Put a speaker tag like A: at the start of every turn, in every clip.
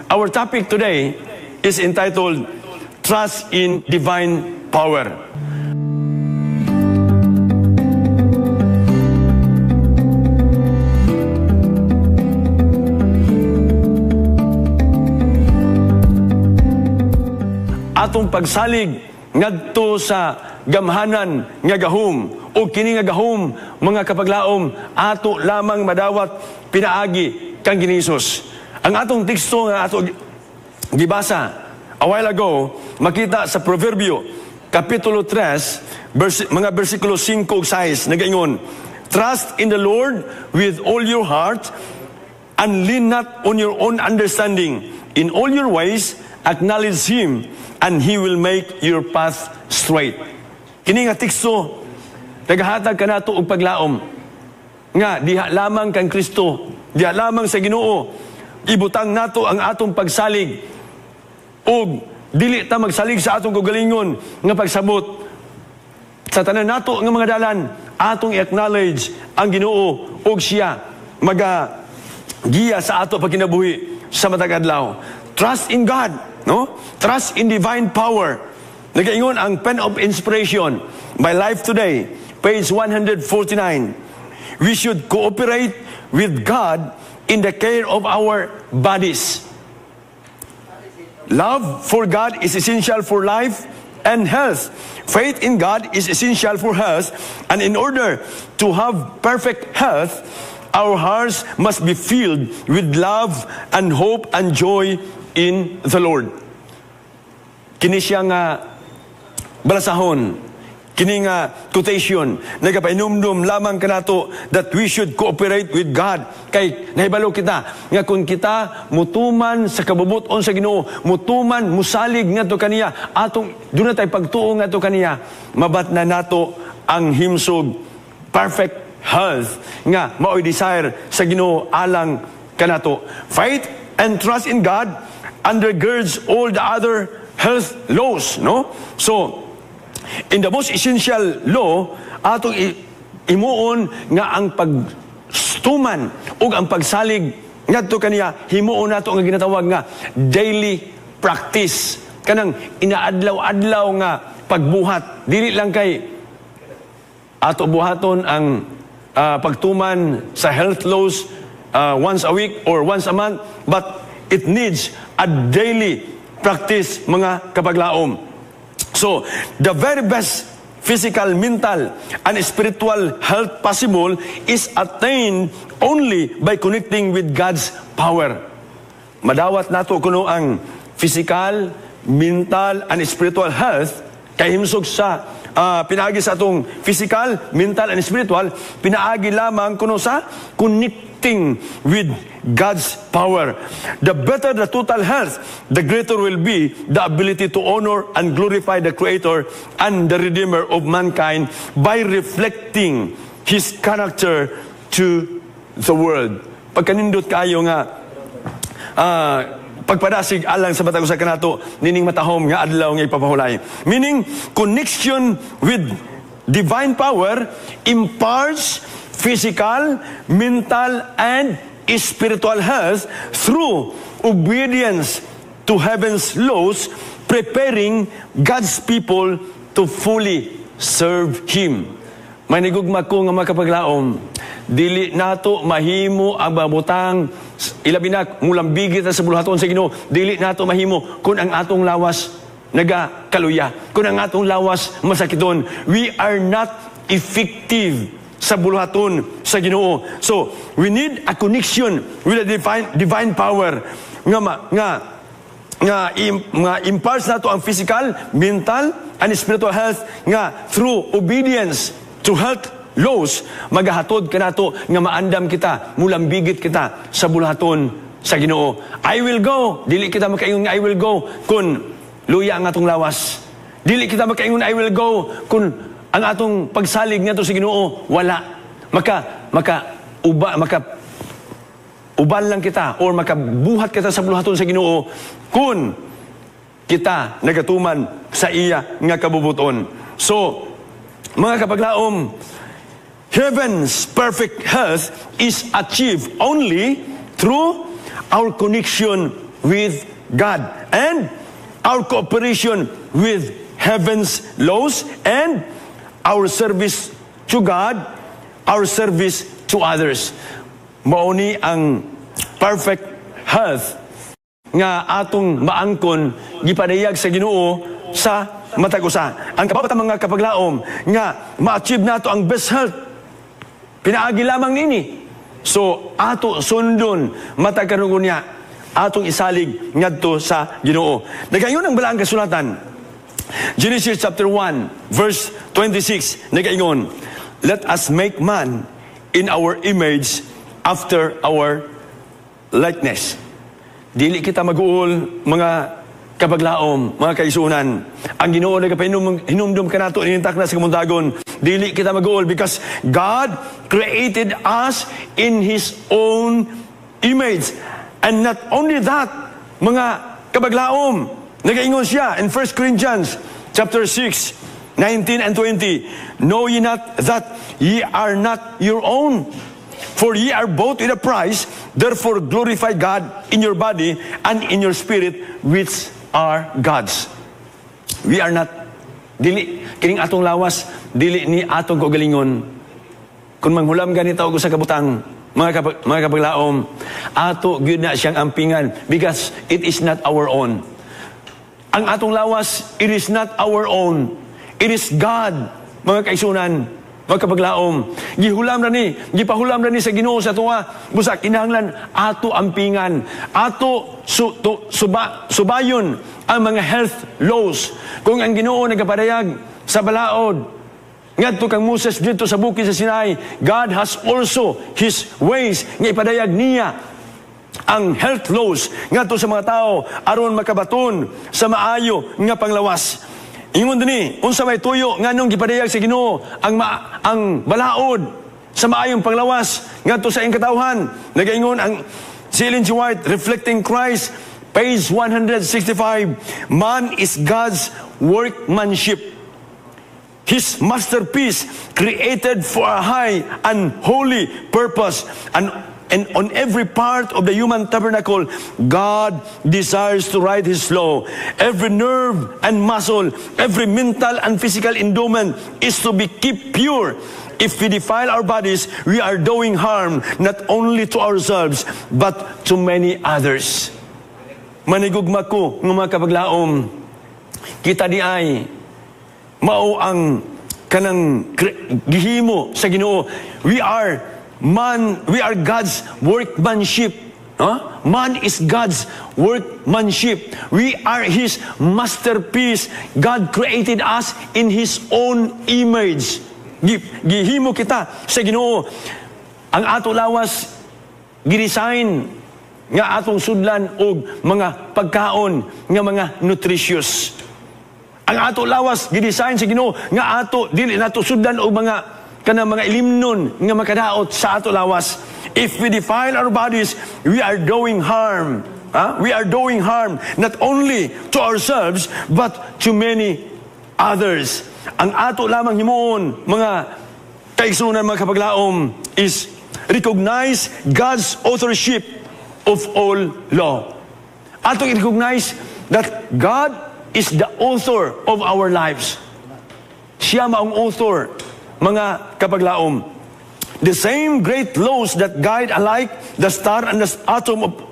A: our topic today is entitled Trust in Divine Power. Atong pagsalig ngadto sa gamhanan nga gahom o kini nga gahom mga kapaglaom ato lamang madawat pinaagi kang Ginisus. Ang atong teksto nga ato gibasa a while ago makita sa Proverbio kapitulo 3 mga bersikulo 5 ug 6 nagaingon, trust in the Lord with all your heart and lean not on your own understanding. In all your ways acknowledge Him and He will make your path straight. Kini nga teksto nagahatag kanato og paglaom nga diha lamang kang Kristo, diha lamang sa Ginoo ibutang nato ang atong pagsalig og dili ta magsalig sa atong kaugalingon nga pagsabot sa tanan nato nga mga dalan atong i-acknowledge ang Ginoo og siya giya sa ato pagkinabuhi sa matag adlaw. Trust in God, no? Trust in divine power. Nagaingon ang pen of inspiration, My Life Today, page 149. We should cooperate with God in the care of our bodies. Love for God is essential for life and health. Faith in God is essential for health. And in order to have perfect health, our hearts must be filled with love and hope and joy in the Lord. Kini siya nga balasahon, kini nga quotation, nagapainomdom lamang kanato that we should cooperate with God. Kay nahibalo kita, nga kung kita mutuman sa kabubuton sa Ginoo, mutuman, musalig ngadto kaniya, atong doon na tayo pagtuo ngadto kaniya, mabat na nato ang himsog, perfect health, nga mao'y desire sa Ginoo alang kanato. Faith and trust in God undergirds all the other health laws, no? So, in the most essential law, atong imuon nga ang pagstuman o ang pagsalig ngadto kaniya, himuon nato nga ginatawag nga daily practice. Kanang inaadlaw-adlaw nga pagbuhat. Dili lang kay ato buhaton ang pagtuman sa health laws once a week or once a month, but it needs a daily practice, mga kapaglaom. So, the very best physical, mental, and spiritual health possible is attained only by connecting with God's power. Madawat nato kuno ang physical, mental, and spiritual health kay himsog sa pinaagi sa atong physical, mental, and spiritual, pinaagi lamang kuno sa connecting with God's power. The better the total health, the greater will be the ability to honor and glorify the Creator and the Redeemer of mankind by reflecting His character to the world. Pagkanindot kayo nga pagpadasig alang sa matag usa kanato nining matahom nga adlaw nga ipapahulay. Meaning, connection with divine power imparts physical, mental, and spiritual health through obedience to heaven's laws, preparing God's people to fully serve Him. May nigugma ko nga makapaglaom, dili nato mahimo ang babutang ilabi na mulambigit sa buluhaton sa Ginoo, dili nato mahimo kung ang atong lawas nagakaluya, kung ang atong lawas masakiton. We are not effective sa buluhaton sa Ginoo. So, we need a connection with the divine power nga imparts nato ang physical, mental, and spiritual health nga through obedience to health laws, magahatod ka nato nga maandam kita, mulambigit kita sa buluhaton sa Ginoo. I will go. Dili kita makaingon nga I will go kun luya ang atong lawas. Dili kita makaingon I will go kun ang atong pagsalig ngadto sa Ginoo wala. Uban lang kita or makabuhat kita sa buluhaton sa Ginoo kun kita nagatuman sa iya nga kabubuton. So, mga kapaglaom, heaven's perfect health is achieved only through our connection with God, and our cooperation with heaven's laws, and our service to God, our service to others. Mauni ang perfect health nga atong maangkon gipadayag sa Ginoo sa matag usa. Ang kababatang mga kapaglaom nga ma-achieve nato ang best health pinaagi lamang nini. So ato sundon matag karon niya atong isalig ngadto sa Ginoo. Nagayon ang balaang kasulatan. Genesis chapter 1 verse 26 nagaingon, let us make man in our image after our likeness. Dili kita mag-uol, mga kabaglaom, mga kaisunan. Ang Ginoo nagapahinumdum ka nato inintak na sa kamuntagon. Dili kita mag-uol because God created us in His own image. And not only that, mga kabaglaom, nagaingon siya in 1 Corinthians chapter 6, 19 and 20. Know ye not that ye are not your own? For ye are bought with a price, therefore glorify God in your body and in your spirit, which are God's. We are not, dili, kining atong lawas, dili ni atong kaugalingon. Kung manghulam ganito ako sa kabutang, mga kapaglaom, ato gyud na siyang ampingan, because it is not our own. Ang atong lawas, it is not our own. It is God, mga kaisunan, mga kapaglaom. Gipahulam na ni sa Ginoo sa tuwa. Busa, kinahanglan ato ampingan. Ato subayon ang mga health laws. Kung ang Ginoo nagapadayag sa balaod, ngadto kang Moses dito sa bukid sa Sinai, God has also His ways nga ipadayag niya ang health laws ngadto sa mga tao aron makabaton sa maayo nga panglawas. Ingon dinhi, unsa may tuyo nganong gipadayag sa Ginoo ang balaod sa maayong panglawas ngadto sa iyang katawhan. Nagaingon ang si Ellen G. White, Reflecting Christ, page 165. Man is God's workmanship, His masterpiece, created for a high and holy purpose. And on every part of the human tabernacle, God desires to write His law. Every nerve and muscle, every mental and physical endowment is to be kept pure. If we defile our bodies, we are doing harm not only to ourselves, but to many others. Manigugma ko ng mga kapaglaom, kita di ay mao ang kanang gihimo sa Ginoo. We are God's workmanship. Man is God's workmanship. We are His masterpiece. God created us in His own image. Gihimo kita sa Ginoo. Ang ato lawas gidesign nga atong sudlan og mga pagkaon nga mga nutritious. Ang ato lawas gidesign sa Ginoo nga ato dili nato sudlan og mga mga ilimnon nga makadaot sa ato lawas. If we defile our bodies, we are doing harm. We are doing harm not only to ourselves but to many others. Ang ato lamang himuon, mga kaigsunan, mga kapaglaom, is recognize God's authorship of all law. Ato i-recognize that God is the author of our lives. Siya maong author, mga kapaglaom. The same great laws that guide alike the star and the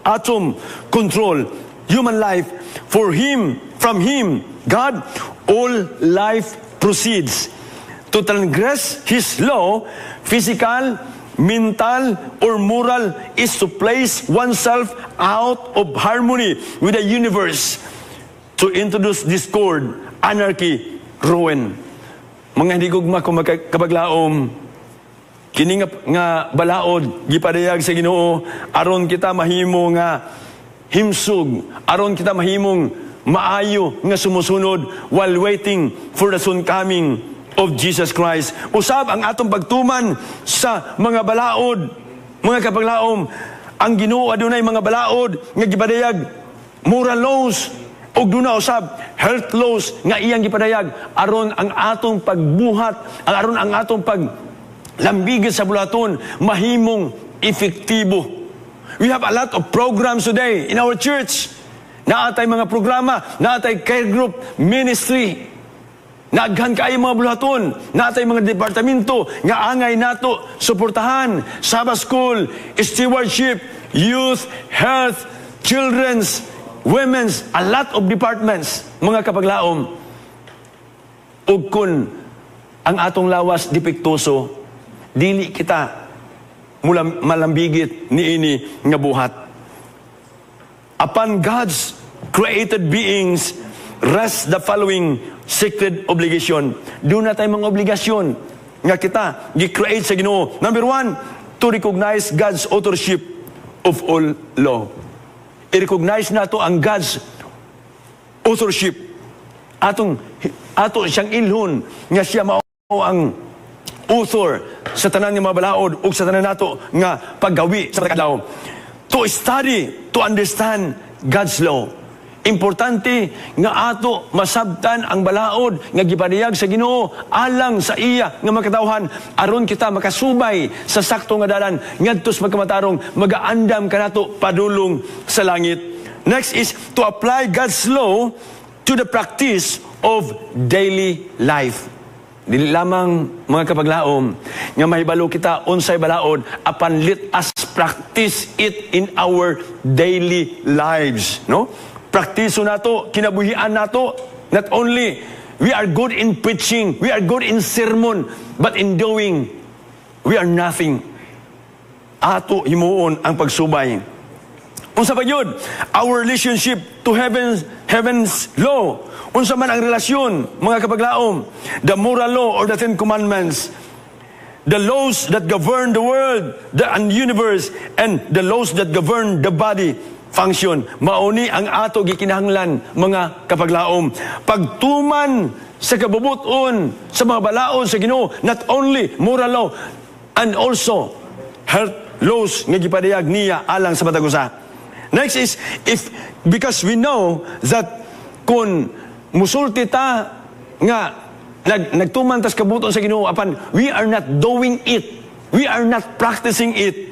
A: atom control human life. From Him, God, all life proceeds. To transgress His law, physical, mental, or moral, is to place oneself out of harmony with the universe, to introduce discord, anarchy, ruin. Mga hindi gugma kung kapaglaom, kini nga balaod gipadayag sa Ginoo aron kita mahimo nga himsog, aron kita mahimong maayo nga sumusunod while waiting for the soon coming of Jesus Christ. Usab ang atong pagtuman sa mga balaod, mga kapaglaom, ang Ginoo adunay mga balaod nga gipadayag moral laws, og duna usab health laws nga iyang gipadayag aron ang atong pagbuhat, aron ang atong paglambigit sa bulaton mahimong epektibo. We have a lot of programs today in our church. naatay mga programa, naatay care group, ministry, naaghan kayo mga bulaton, naatay mga departamento, nga angay nato, suportahan, Sabbath school, stewardship, youth, health, children's, women's, a lot of departments, mga kapaglaom. Ug kun ang atong lawas dipektoso, dili kita malambigit niini nga buhat. Upon God's created beings rest the following sacred obligation. Doon na tayo mga obligasyon nga kita gi-create sa Ginoo. Number 1, to recognize God's authorship of all law. I-recognize nato ang God's authorship. Ato siyang ilhon nga siya mao ang author sa tanan nga mga balaod ug sa tanan nato nga paggawi sa kadlaw. To study, to understand God's law. Importante nga ato masabtan ang balaod nga gipadayag sa Ginoo alang sa iya nga makatawhan aron kita makasubay sa sakto nga dalan ngadto sa magkamatarong magaandam kanato padulong sa langit. Next is to apply God's law to the practice of daily life. Dili lamang mga kapaglaom nga mahibalo kita unsay balaod apan let us practice it in our daily lives, no? Praktiso nato, kinabuhian nato. Not only we are good in preaching, we are good in sermon, but in doing, we are nothing. Ato himuon ang pagsubay. Unsa pa yun? Our relationship to heaven's law. Unsa man ang relasyon, mga kapaglaom? The moral law or the 10 commandments. The laws that govern the world, the universe, and the laws that govern the body function. Mauni ang ato gikinahanglan, mga kapaglaom. Pagtuman sa kabubuton sa mga balaod sa Ginoo, not only moral law and also health laws nga gipadayag niya alang sa matag usa. Next is because we know that kung musulti ta nga nagtuman tas kabubuton sa Ginoo apan we are not doing it, we are not practicing it.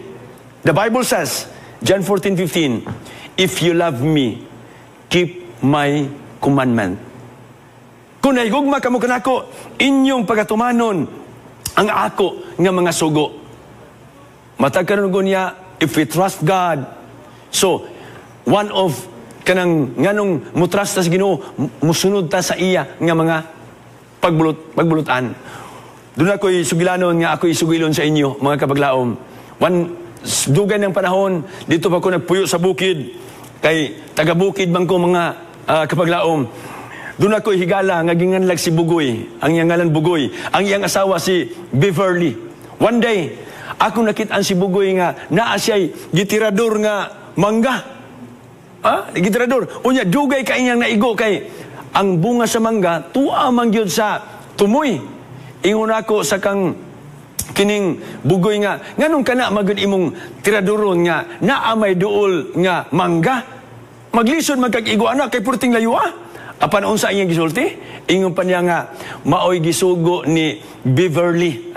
A: The Bible says, John 14:15, if you love me, keep my commandment. Kung naigugma kamo kanako, inyong pagatumanon ang ako nga mga sugo. Matag karon niya, if we trust God, so one of kanang nganong mutrust ta sa Ginoo, musunod ta sa iya nga mga pagbulutan. Doon ako'y sugilanon nga ako'y sugilon sa inyo, mga kapaglaom. Dugay ng panahon, dito pa ako nagpuyo sa bukid, kay taga-bukid man ko mga kapaglaom. Doon ako higala, nga ginganlag si Bugoy, ang iyang ngalan Bugoy, ang iyang asawa si Beverly. One day, ako nakitaan si Bugoy nga, naa siya'y gitirador nga mangga. Gitirador. Unya, dugay ka inyang naigo kay, ang bunga sa mangga, tuwa man gyud sa tumoy. Ingon ako sa kang kining Bugoy nga, nganong kana magud imong tiradoron nga naamay duol nga mangga, maglisod magkag-igo anak kay purting layo apan unsa iyang gisulti? Ingon pa niya nga maoy gisugo ni Beverly,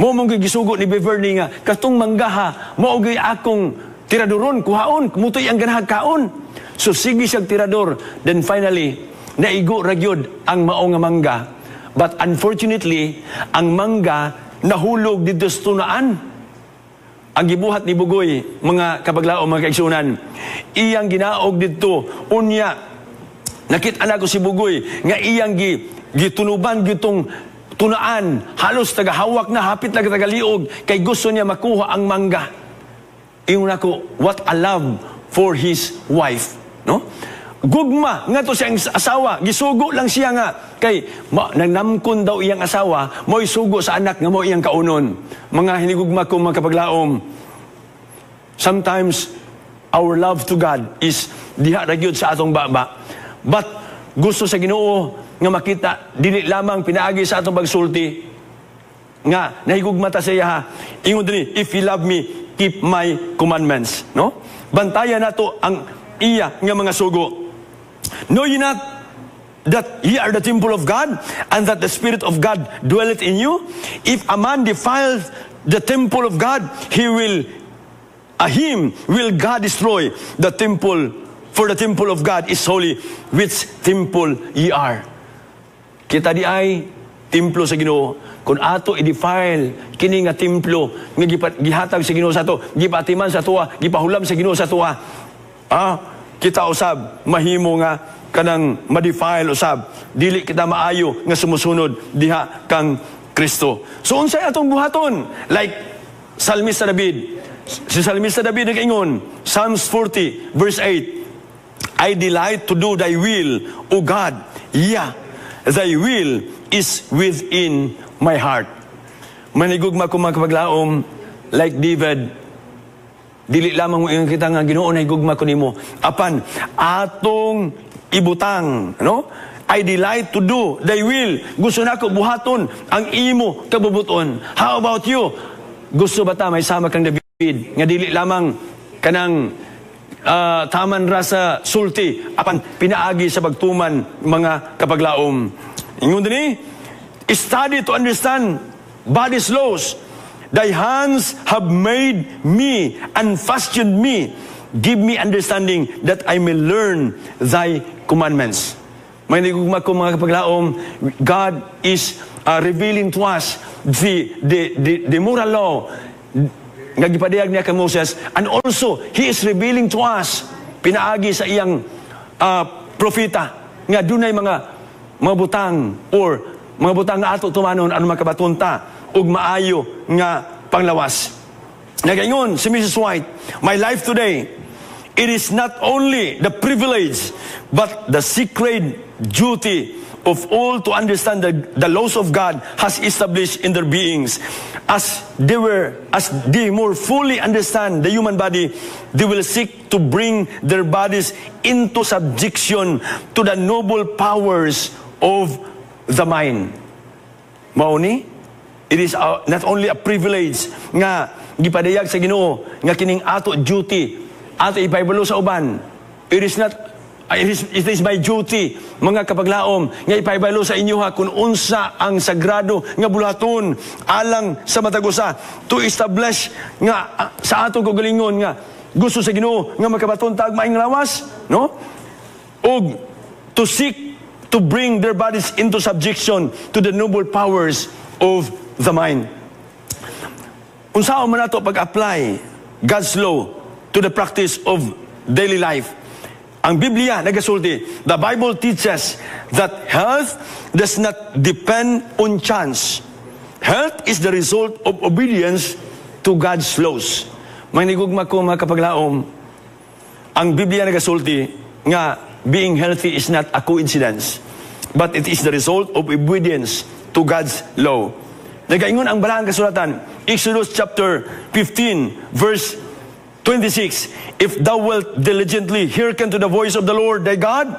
A: mo mong gisugo ni Beverly nga katong mangga mao gyud akong tiradoron kuhaon mutoy ang ganahag kaon. So sige siyang tirador, then finally naigo ra gyud ang mao nga mangga, but unfortunately ang mangga nahulog dito sa tunaan. Ang gibuhat ni Bugoy, mga kabaglao, mga kaigsunan, iyang ginaog dito, unya, nakita na ko si Bugoy, nga iyang gitunuban gitong tunaan, halos tagahawak na, hapit na tagaliog, kay gusto niya makuha ang mangga. Ingon ako, what a love for his wife. No? Gugma, nga to siyang asawa, gisugo lang siya nga, kay nanamkon daw iyang asawa, mo'y sugo sa anak nga mo iyang kaunon. Mga hinigugma ko, mga kapaglaom, sometimes our love to God is diha ra gyud sa atong baba. But gusto sa Ginoo nga makita, dili lamang pinaagi sa atong pagsulti, nga nahigugma ta sa iya, ingon dinhi, if you love me, keep my commandments. No? Bantayan nato ang iya nga mga sugo. Know ye not that ye are the temple of God, and that the Spirit of God dwelleth in you? If a man defiles the temple of God, him will God destroy the temple For the temple of God is holy, which temple ye are. Kita di ay templo sa Ginoo. Kung ato i-defile kini nga templo nga gihatag sa Ginoo sa ato, gipatiman sa tuwa, gipahulam sa Ginoo sa tuwa. Kita usab mahimo nga kanang ma-defile usab. Dili kita maayo nga sumusunod diha kang Kristo. So unsay atong buhaton? Like Salmista David. Si Salmista David nag-ingon, Psalms 40 verse 8. I delight to do thy will, O God. Yeah, thy will is within my heart. Manigugma ko mga kapaglaom, like David, dili lamang mo kita nga Ginoo na higugma ko nimo. Apan, atong ibutang, no? I delight to do thy will. Gusto na ko buhaton ang imo kabubuton. How about you? Gusto ba ta may sama kang David? Nga dili lamang kanang taman rasa sulti, apan pinaagi sa pagtuman mga kapaglaom. Ingon din study to understand body's laws. Thy hands have made me and fashioned me. Give me understanding that I may learn thy commandments. May nagugma ko mga kapaglaom, God is revealing to us the moral law nga gipadayag niya kay Moses, and also He is revealing to us, pinaagi sa iyang propeta, nga dunay mga butang or mga butang nga ato tumanon ano makabatunta ug maayo nga panglawas. Nagaingon si Mrs. White, my life today, it is not only the privilege but the sacred duty of all to understand the laws of God has established in their beings. As they more fully understand the human body, they will seek to bring their bodies into subjection to the noble powers of the mind. Mauni, it is not only a privilege nga gipadayag sa Ginoo nga kining ato duty, ato ipaibalo sa uban. It is my duty, mga kapaglaom, nga ipaibalo sa inyo ha kung unsa ang sagrado nga bulaton alang sa matagusa to establish nga sa atong kagalingon nga gusto sa Ginoo nga makabaton tag maing lawas, no? Og to seek to bring their bodies into subjection to the noble powers of the mind. Unsaon man nato pag-apply God's law to the practice of daily life? Ang Biblia nagasulti, the Bible teaches that health does not depend on chance. Health is the result of obedience to God's laws. Manigugma ko mga kapaglaom, ang Biblia nagasulti nga being healthy is not a coincidence, but it is the result of obedience to God's law. Nagaingon ang balaang kasulatan, Exodus chapter 15 verse 26, if thou wilt diligently hearken to the voice of the Lord thy God,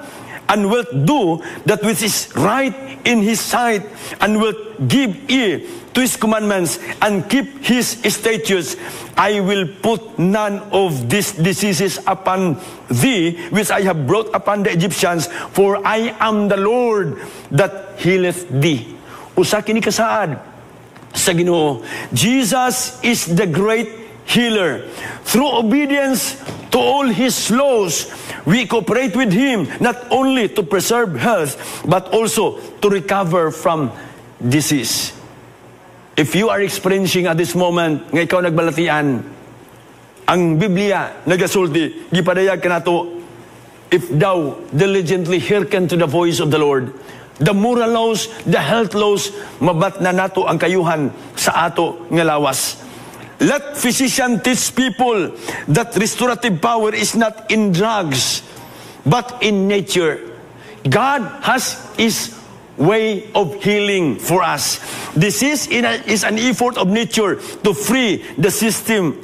A: and wilt do that which is right in his sight, and wilt give ear to his commandments, and keep his statutes, I will put none of these diseases upon thee, which I have brought upon the Egyptians, for I am the Lord that healeth thee. Usa kini kasaad sa Ginoo, Jesus is the great healer. Through obedience to all His laws, we cooperate with Him not only to preserve health, but also to recover from disease. If you are experiencing at this moment, nga ikaw nagbalatian, ang Biblia nagasulti, gipadayag kanato, if thou diligently hearken to the voice of the Lord, the moral laws, the health laws, mabat na nato ang kayuhan sa ato nga lawas. Let physician teach people that restorative power is not in drugs, but in nature. God has His way of healing for us. Disease is an effort of nature to free the system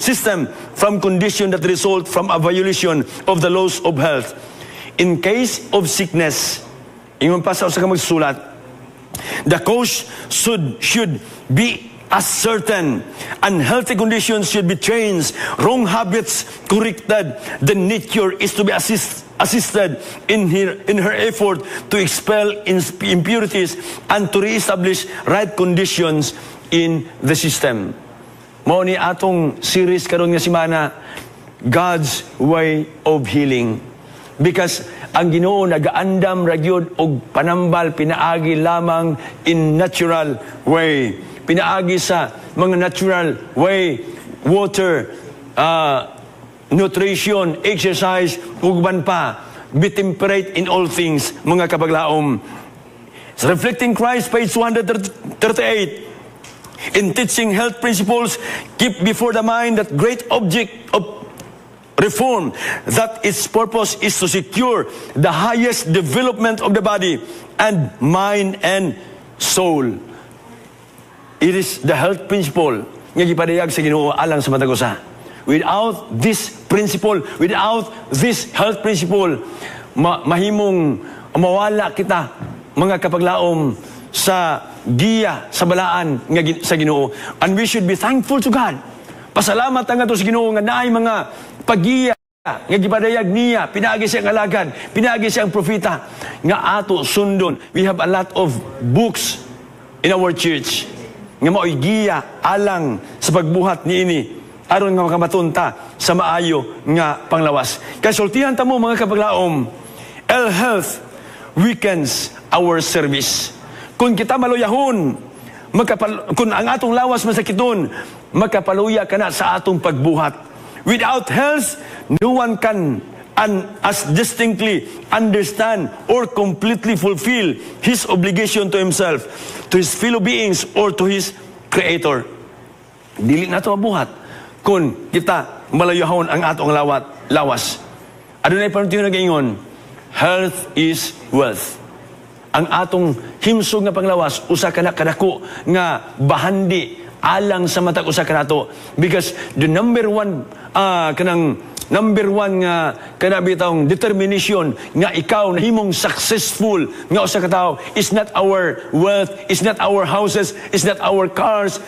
A: from conditions that result from a violation of the laws of health. In case of sickness, ingon pa sa magsulat, the cause should be ascertained, and healthy conditions should be changed, wrong habits corrected. The nature is to be assisted in her effort to expel impurities and to reestablish right conditions in the system. Mao ni atong series karon nga semana, God's way of healing. Because ang Ginoo nagaandam ragyod og panambal pinaagi lamang in natural way. Pinaagi sa mga natural way, water, nutrition, exercise, ugban pa, be temperate in all things, mga kapaglaom. Reflecting Christ, page 238. In teaching health principles, keep before the mind that great object of reform, that its purpose is to secure the highest development of the body and mind and soul. It is the health principle nga gipadayag sa Ginoo alang sa matag usa. Without this principle, without this health principle, mahimong mawala kita, mga kapaglaom, sa giya, sa balaan nga sa Ginoo. And we should be thankful to God. Pasalamat nga to sa Ginoo nga naay mga pagiya nga gipadayag niya, pinaagi siyang alagad, pinaagi siyang propeta nga ato sundon. We have a lot of books in our church nga mao'y giya alang sa pagbuhat niini aron nga makamatunta sa maayo nga panglawas. Kasultihan ta mo, mga kapaglaom, ill health weakens our service. Kung kita maluyahon, kung ang atong lawas masakiton, makapaluya ka na sa atong pagbuhat. Without health, no one can as distinctly understand or completely fulfill his obligation to himself, to his fellow beings, or to his Creator. Dili na ito mabuhat kung kita malayahon ang atong lawas. Adunay panuntiyon na gaingon, health is wealth. Ang atong himsog nga panglawas, usa ka na kadako nga bahandi alang sa matag usa kanato, because the number one nga kanabitang determination nga ikaw na himong successful nga usa ka tawo is not our wealth, is not our houses, is not our cars,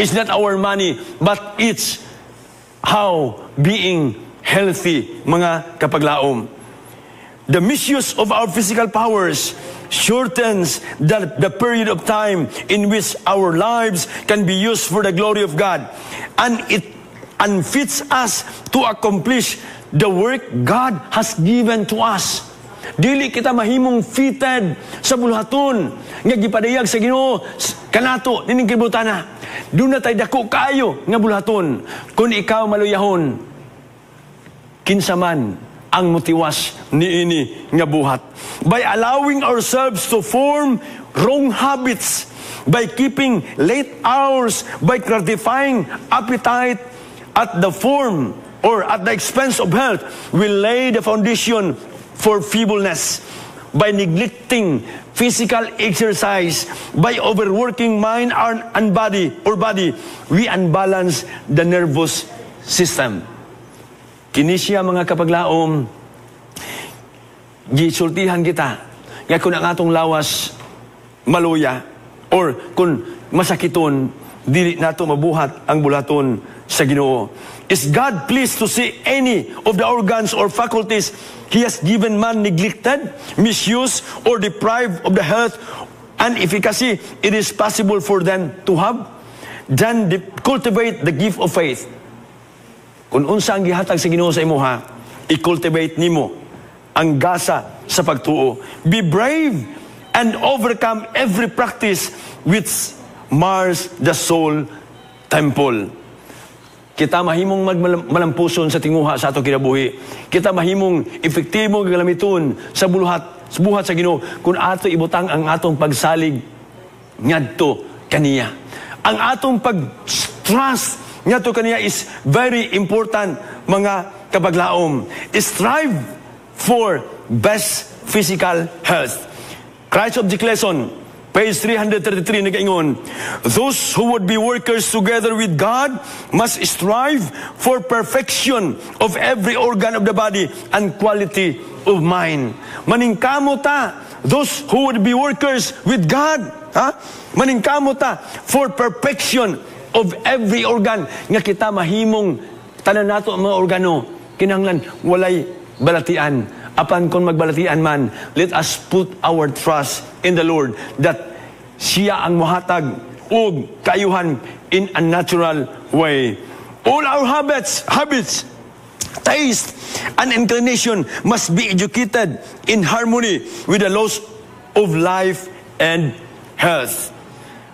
A: is not our money, but it's how being healthy, mga kapaglaom. The misuse of our physical powers shortens the period of time in which our lives can be used for the glory of God. And it unfits us to accomplish the work God has given to us. Dili kita mahimong fitted sa buluhaton nga gipadayag sa Ginoo kanato dining kibutana. Doon na tayo dako kaayo nga buluhaton. Kung ikaw maluyahon, kinsaman ang motiwas niini nga buhat. By allowing ourselves to form wrong habits, by keeping late hours, by gratifying appetite at the form or at the expense of health, we lay the foundation for feebleness. By neglecting physical exercise, by overworking mind and body, we unbalance the nervous system. Kini siya, mga kapaglaom, gisultihan kita nga kung ang atong lawas maluya or kung masakiton, dili nato mabuhat ang bulaton sa Ginoo. Is God pleased to see any of the organs or faculties He has given man neglected, misused, or deprived of the health and efficacy it is possible for them to have? Then cultivate the gift of faith. Kung unsa ang gihatag sa Ginoo sa imuha, i-cultivate nimo ang gasa sa pagtuo. Be brave and overcome every practice which mars the soul temple. Kita mahimong magmalampuson sa tinguha sa ato kinabuhi. Kita mahimong epektibo gagamiton sa buhat sa Ginoo kung ato ibutang ang atong pagsalig ngadto kaniya. Ang atong pag-trust ngadto kaniya is very important, mga kapaglaom. Strive for best physical health. Christ of the Lesson, page 333, nagaingon, those who would be workers together with God must strive for perfection of every organ of the body and quality of mind. Maningkamo ta, those who would be workers with God, maningkamo ta for perfection of every organ nga kita mahimong tanan nato ang mga organo kinahanglan walay balatian. Apan kung magbalatian man, let us put our trust in the Lord that siya ang mohatag og kaayuhan in a natural way. All our habits taste, and inclination must be educated in harmony with the laws of life and health.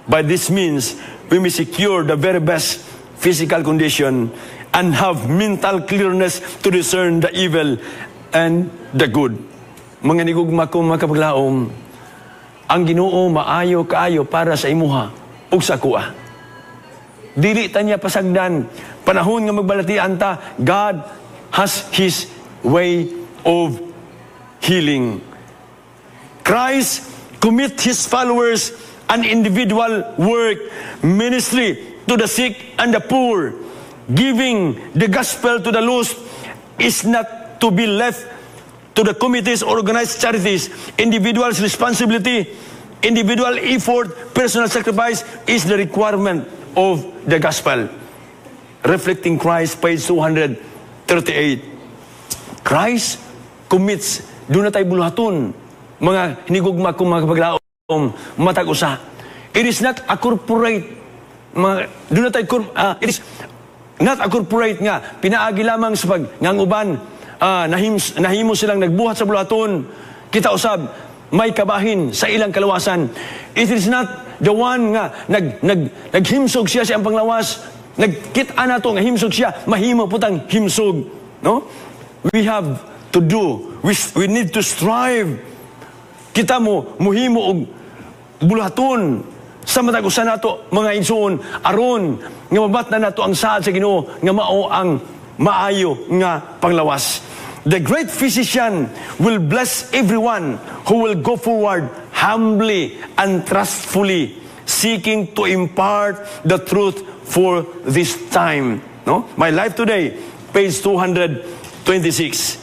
A: By this means, we may secure the very best physical condition and have mental clearness to discern the evil and the good. Mga nigugma ko, mga kapaglaom, ang Ginoo maayo kaayo para sa imuha ug sa kuha. Dili ta niya pasagdan, panahon nga magbalatian ta, God has His way of healing. Christ commit His followers an individual work, ministry to the sick and the poor. Giving the gospel to the lost is not to be left to the committees or organized charities. Individual's responsibility, individual effort, personal sacrifice is the requirement of the gospel. Reflecting Christ, page 238. Christ commits, doon na tayo buluhaton, mga hinigugma kong mga kapaglaom, matag usa. It is not a corporate, doon na tayo, it is not a corporate nga, pinaagi lamang sa pag-nganguban, nahimo silang nagbuhat sa buluhaton, kita usab, may kabahin sa ilang kalawasan. It is not the one nga, naghimsog siya sa panglawas, nagkita na to nga himsog siya, mahimo putang himsog. No? We have to do, we need to strive. Kita mo, muhimo og buluhaton, sa matagusan nato mga igsoon aron nga mabat na nato ang saad sa Ginoo nga mao ang maayo nga panglawas. The great physician will bless everyone who will go forward humbly and trustfully, seeking to impart the truth for this time. No? My Life Today, page 226.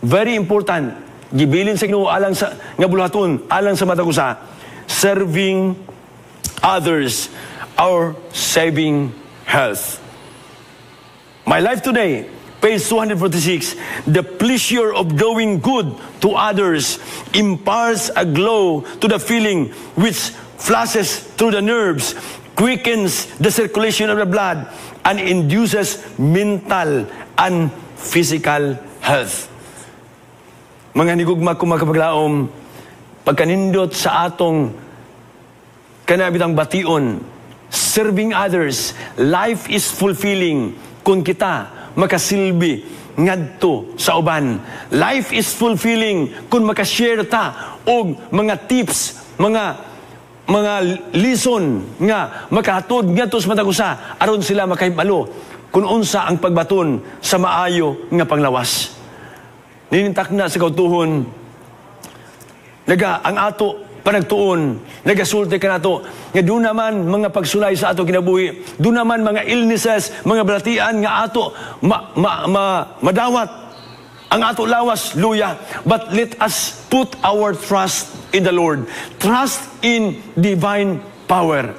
A: Very important. Gibilin sa Ginoo alang sa nga buluhaton, alang sa matagusa. Serving others, our saving health. My Life Today, page 246. The pleasure of doing good to others imparts a glow to the feeling which flashes through the nerves, quickens the circulation of the blood, and induces mental and physical health. Mga nigugma kung makapaglaom, pagkanindot sa atong kanabitang bation, serving others, life is fulfilling kung kita makasilbi ngadto sa uban. Life is fulfilling kung makashare ta og mga tips, mga lesson nga makahatod ngadto sa matagusa aron sila makahibalo kung unsa ang pagbaton sa maayo nga panglawas. Ninintak na sa kautuhon, ang ato panagtuon, nagasulti ka nato, nga doon naman mga pagsulay sa ato kinabuhi, doon naman mga illnesses, mga balatian nga ato madawat, ang ato lawas, luya. But let us put our trust in the Lord. Trust in divine power.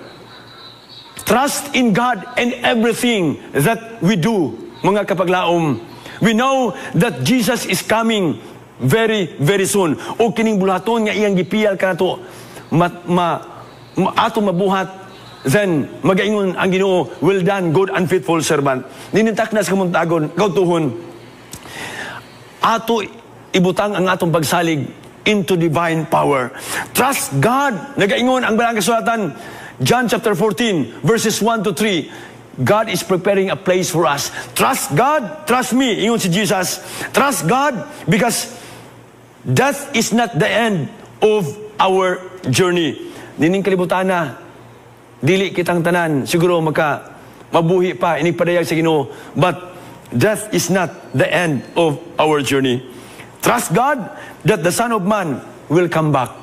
A: Trust in God and everything that we do, mga kapaglaom. We know that Jesus is coming very, very soon. O kining bulaton nga iyang gipiyal ka na to, ato mabuhat, then magaingon ang Ginoo, well done, good and faithful servant. Ninintak na sa kamuntagon, kautuhon, ato ibutang ang atong pagsalig into divine power. Trust God. Nagaingon ang Balang Kasulatan, John chapter 14, verses 1 to 3. God is preparing a place for us. Trust God, trust me, ingon si Jesus. Trust God because death is not the end of our journey. Nining kalibutan na, dili kitang tanan, siguro mabuhi pa, inipadayag sa Ginoo. But death is not the end of our journey. Trust God that the Son of Man will come back.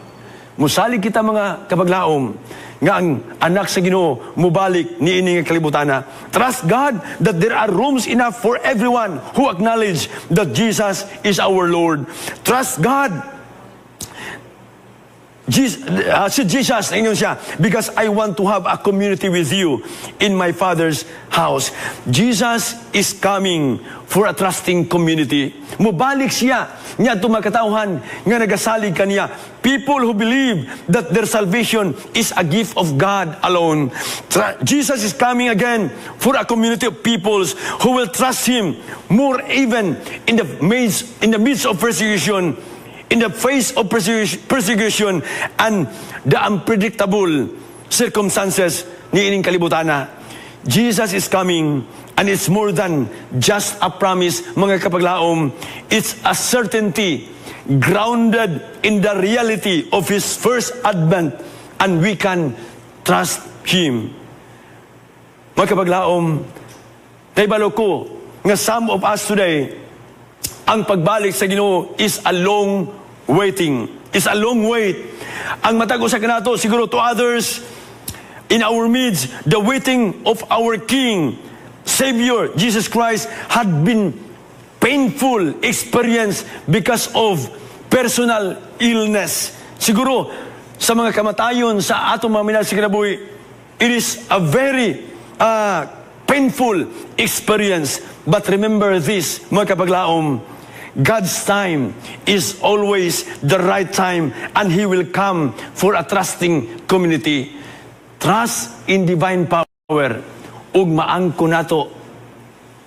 A: Musalig kita mga kapaglaom, nga ang anak sa Ginoo mubalik ni ini nga kalibutan na. Trust God that there are rooms enough for everyone who acknowledge that Jesus is our Lord. Trust God si Jesus, ingon siya, because I want to have a community with you in my Father's house. Jesus is coming for a trusting community. Mubalik siya niya tumakatauhan nga nagasalig kaniya. People who believe that their salvation is a gift of God alone. Jesus is coming again for a community of peoples who will trust Him more even in the midst of persecution, in the face of persecution and the unpredictable circumstances ni ining kalibutana. Jesus is coming, and it's more than just a promise, mga kapaglaom. It's a certainty grounded in the reality of His first advent, and we can trust Him. Mga kapaglaom, naibalo ko nga some of us today, ang pagbalik sa Ginoo is a long waiting. It's a long wait. Ang matag usa kanato siguro to others in our midst, the waiting of our King, Savior, Jesus Christ, had been painful experience because of personal illness. Siguro sa mga kamatayon sa atong mga minahal sa kinabuhi, it is a very painful experience. But remember this, mga kapaglaom, God's time is always the right time, and He will come for a trusting community. Trust in divine power, ug maangko nato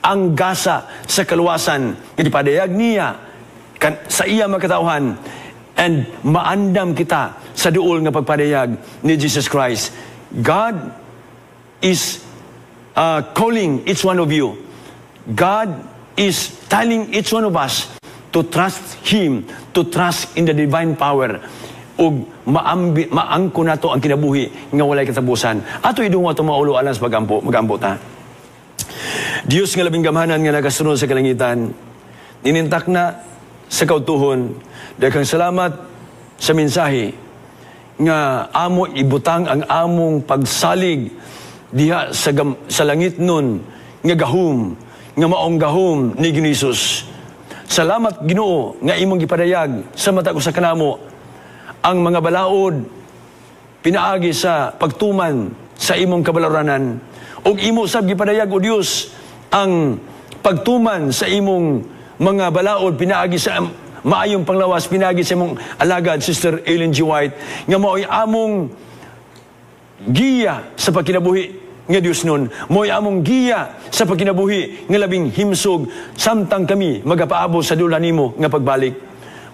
A: ang gasa sa kaluwasan nga ipadayag niya sa iya makatauhan, and maandam kita sa duol nga pagpadayag ni Jesus Christ. God is calling each one of you. God is telling each one of us to trust Him, to trust in the divine power, ug maangko nato ang kinabuhi nga walay katapusan. Ato idungo ato maulo alang sa magampo ta. Dios nga labing gamhanan nga nagasunod sa kalangitan, ninintak na sa kautuhon, daghang salamat sa mensahe nga amo ibutang ang among pagsalig diha sa langit nun nga gahom, nga maong gahom ni Ginisus. Salamat Ginoo nga imong gipadayag sa mata ko sa kanamo ang mga balaod pinaagi sa pagtuman sa imong kabalaranan, ug imo sab gipadayag o Dios ang pagtuman sa imong mga balaod pinaagi sa maayong panglawas pinaagi sa imong alagad Sister Ellen G. White nga mao'y among giya sa pagkinabuhi nga Diyos nun, mo'y among giya sa pagkinabuhi nga labing himsog samtang kami magapaabo sa dula nimo nga pagbalik.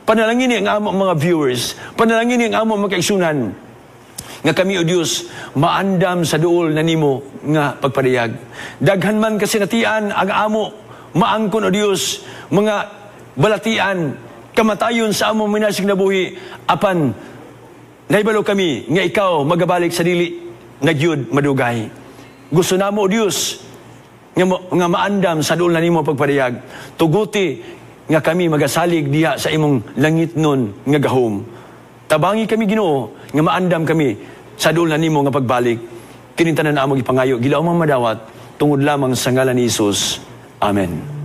A: Panalangin ang among mga viewers, panalangin ang among mga kaigsunan nga kami o Diyos maandam sa duol na nimo nga pagpadayag. Daghan man kasinatian ang amo maangkon o Diyos mga balatian kamatayon sa among minasig na buhi, apan naibalo kami nga ikaw magabalik sa dili na gyud madugay. Gusto namo o Diyos nga maandam sa duol na nimo pagpadayag. Tuguti nga kami magasalig diha sa imong langit nun nga gahom. Tabangi kami Ginoo nga maandam kami sa duol na nimo nga pagbalik. Kinintanan na among ipangayo gilaw man madawat tungod lamang sa ngalan ni Jesus. Amen.